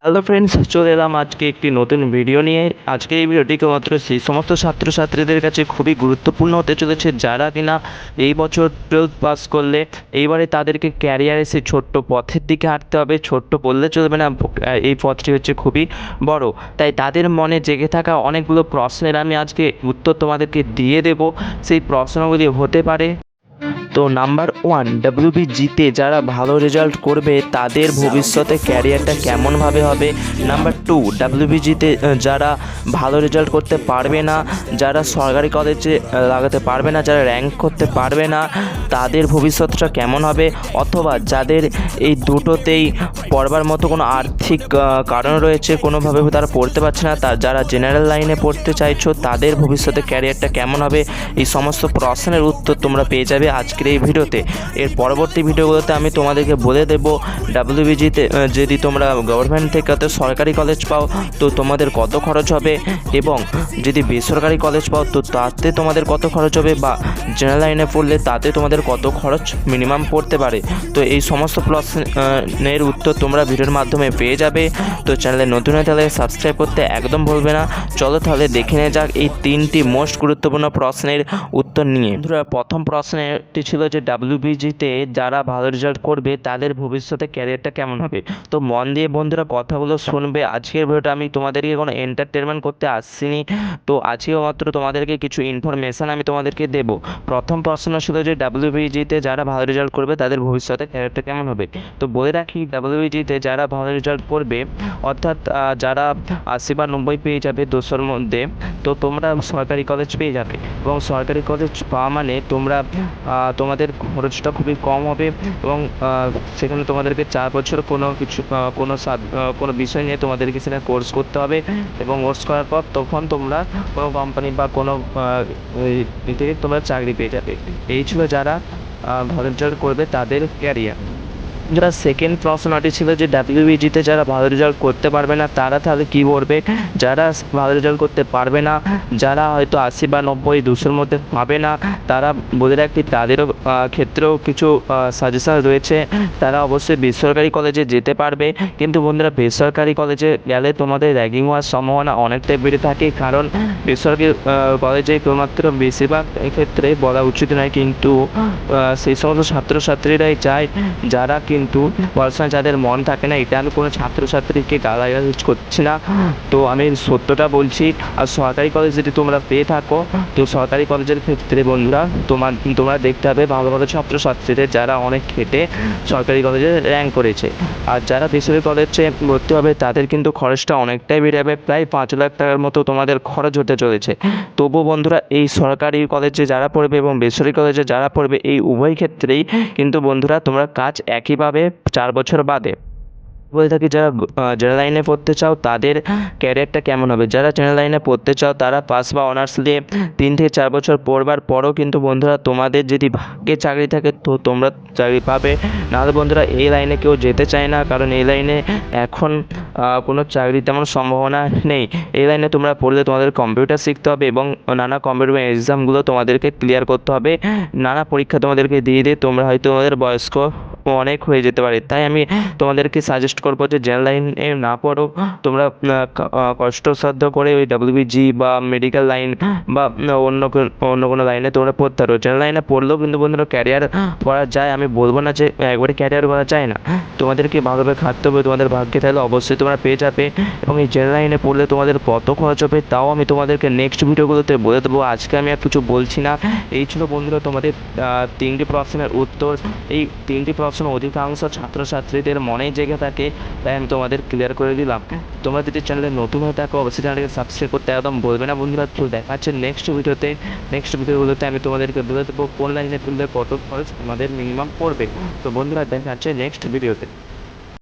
Hello friends, চলে এলাম আজকে একটি নতুন ভিডিও নিয়ে। আজকে এই ভিডিওটি কেবলমাত্র সেই সমস্ত ছাত্রছাত্রীদের কাছে খুবই গুরুত্বপূর্ণ হতে চলেছে যারা কিনা এই বছর 12th পাস করলে এইবারে তাদেরকে ক্যারিয়ারে সেই ছোট্ট পথের দিকে হাঁটতে হবে। ছোট্ট বললে চলবে না, এই পথটি হচ্ছে খুবই বড়। তাই তাদের মনে জেগে থাকা অনেকগুলো প্রশ্নের আমি আজকে উত্তর তোমাদেরকে দিয়ে দেব। সেই প্রশ্নগুলি হতে পারে, তো নাম্বার 1, WBGতে যারা ভালো রেজাল্ট করবে তাদের ভবিষ্যতে ক্যারিয়ারটা কেমনভাবে হবে। নাম্বার 2, WBGতে যারা ভালো রেজাল্ট করতে পারবে না, যারা সরকারি কলেজে লাগাতে পারবে না, যারা র্যাঙ্ক করতে পারবে না, তাদের ভবিষ্যৎটা কেমন হবে। অথবা যাদের এই দুটোতেই পড়বার মতো কোনো আর্থিক কারণ রয়েছে, কোনোভাবে তারা পড়তে পারছে না, যারা জেনারেল লাইনে পড়তে চাইছো তাদের ভবিষ্যতে ক্যারিয়ারটা কেমন হবে, এই সমস্ত প্রশ্নের উত্তর তোমরা পেয়ে যাবে আজকের এই ভিডিওতে। এর পরবর্তী ভিডিওগুলোতে আমি তোমাদেরকে বলে দেবো WBGতে যদি তোমরা গভর্নমেন্ট থেকে সরকারি কলেজ পাও তো তোমাদের কত খরচ হবে, এবং যদি বেসরকারি কলেজ পাও তো তাতে তোমাদের কত খরচ হবে, বা জেনারেল লাইনে পড়লে তাতে তোমাদের কত খরচ মিনিমাম পড়তে পারে। তো এই সমস্ত প্রশ্নের উত্তর তোমরা ভিডিওর মাধ্যমে পেয়ে যাবে। তো চ্যানেলে নতুন হয়ে তাহলে সাবস্ক্রাইব করতে একদম ভুলবে না। চলো তাহলে দেখে নেওয়া যাক এই 3টি মোস্ট গুরুত্বপূর্ণ প্রশ্নের উত্তর নিয়ে। বন্ধুরা, প্রথম প্রশ্নটি ছিল যে WBGতে যারা ভালো রেজাল্ট করবে তাদের ভবিষ্যতে ক্যারিয়ারটা কেমন হবে। তো মন দিয়ে বন্ধুরা কথাগুলো শুনবে। আজকের ভিডিওটা আমি তোমাদেরকে কোনো এন্টারটেনমেন্ট করতে আসছিনি, তো আজকেও মাত্র তোমাদেরকে কিছু ইনফরমেশান আমি তোমাদেরকে দেব। প্রথম প্রশ্ন ছিল যে WBGতে যারা ভালো রেজাল্ট করবে তাদের ভবিষ্যতে ক্যারিয়ারটা কেমন হবে। তো বলে রাখি, WBGতে যারা ভালো রেজাল্ট করবে, অর্থাৎ যারা 80 বা 90 পেয়ে যাবে 200-র মধ্যে, তো তোমরা সরকারি কলেজ পেয়ে যাবে। এবং সরকারি কলেজ পাওয়া মানে তোমরা তোমাদের খরচটা খুবই কম হবে, এবং সেখানে তোমাদেরকে 4 বছর কোনো বিষয় নিয়ে তোমাদেরকে সেটা কোর্স করতে হবে, এবং কোর্স করার পর তখন তোমরা কোনো কোম্পানি বা কোনো থেকে তোমরা চাকরি পেয়ে যাবে। এই ছিল যারা ভালো রেজাল্ট করবে তাদের ক্যারিয়ার। যারা সেকেন্ড প্রশ্নটি ছিল যে WBGতে যারা ভালো রেজাল্ট করতে পারবে না তারা তাহলে কী করবে। যারা ভালো রেজাল্ট করতে পারবে না, যারা হয়তো 80 বা 90 200-র মধ্যে পাবে না, তারা বলে রাখি তাদেরও ক্ষেত্রেও কিছু সাজেশান রয়েছে। তারা অবশ্যই বেসরকারি কলেজে যেতে পারবে, কিন্তু বন্ধুরা বেসরকারি কলেজে গেলে তোমাদের র্যাগিং হওয়ার সম্ভাবনা অনেকটাই বেড়ে থাকে, কারণ বেসরকারি কলেজে কেবলমাত্র বেশিরভাগ ক্ষেত্রে বলা উচিত নয়, কিন্তু সেই সমস্ত ছাত্রছাত্রীরাই চায় যারা কিন্তু পড়াশোনায় যাদের মন থাকে না। এটা আমি কোনো ছাত্রছাত্রীকে গালাগালি করছি না, তো আমি সত্যটা বলছি। আর সরকারি কলেজ যদি তোমরা পেয়ে থাকো, তো সরকারি কলেজের ক্ষেত্রে বন্ধুরা তোমরা দেখতে হবে ভালো ভালো ছাত্রছাত্রীদের যারা অনেক খেটে সরকারি কলেজে র্যাঙ্ক করেছে। আর যারা বেসরকারি কলেজে ভর্তি হবে তাদের কিন্তু খরচটা অনেকটাই বেড়ে যাবে, প্রায় 5 লাখ টাকার মতো তোমাদের খরচ হতে চলেছে। তবু বন্ধুরা এই সরকারি কলেজে যারা পড়বে এবং বেসরকারি কলেজে যারা পড়বে এই উভয় ক্ষেত্রেই কিন্তু বন্ধুরা তোমরা কাজ একই পাবে 4 বছর বাদে। বলে থাকি যারা জেনারেল লাইনে পড়তে চাও তাদের ক্যারিয়ারটা কেমন হবে। যারা জেনারেল লাইনে পড়তে চাও তারা পাস বা অনার্স নিয়ে 3 থেকে 4 বছর পড়বার পরও কিন্তু বন্ধুরা তোমাদের যদি ভাগ্যে চাকরি থাকে তো তোমরা চাকরি পাবে। নাহলে বন্ধুরা এই লাইনে কেউ যেতে চায় না, কারণ এই লাইনে এখন কোনো চাকরির তেমন সম্ভাবনা নেই। এই লাইনে তোমরা পড়লে তোমাদের কম্পিউটার শিখতে হবে, এবং নানা কম্পিউটার এক্সামগুলো তোমাদেরকে ক্লিয়ার করতে হবে। নানা পরীক্ষা তোমাদেরকে দিয়ে তোমরা হয়তো তোমাদের বয়স্ক অনেক হয়ে যেতে পারে। তাই আমি তোমাদেরকে সাজেস্ট করবো যে জেনারেল লাইনে না পড়ো, তোমরা কষ্টসাধ্য করে ওই WBG বা মেডিকেল লাইন বা অন্য কোনো লাইনে তোমরা পড়তে পারো। জেনারেল লাইনে পড়লেও কিন্তু বন্ধুরা ক্যারিয়ার করা যায়, আমি বলবো না যে একবারে ক্যারিয়ার করা যায় না। তোমাদেরকে ভালোভাবে খাটতে হবে, তোমাদের ভাগ্যে থাকলে অবশ্যই তোমরা পেয়ে যাবে। এবং এই জেনারেল লাইনে পড়লে তোমাদের কত খরচ হবে তাও আমি তোমাদেরকে নেক্সট ভিডিওগুলোতে বলে দেবো, আজকে আমি আর কিছু বলছি না। এই ছিল বন্ধুরা তোমাদের 3টি প্রশ্নের উত্তর। এই 3টি প্রশ্ন অধিকাংশ ছাত্রছাত্রীদের মনেই জেগে থাকে, তাই আমি তোমাদের ক্লিয়ার করে দিলাম। তোমরা যদি চ্যানেলে নতুন হয়ে থাকো অবশ্যই চ্যানেলকে সাবস্ক্রাইব করতে একদম বলবে না বন্ধুরা। তো দেখা হচ্ছে নেক্সট ভিডিওগুলোতে আমি তোমাদেরকে বলে দেবো কোন লাইনে তুললে কত খরচ আমাদের মিনিমাম পড়বে। তো বন্ধুরা দেখা হচ্ছে নেক্সট ভিডিওতে।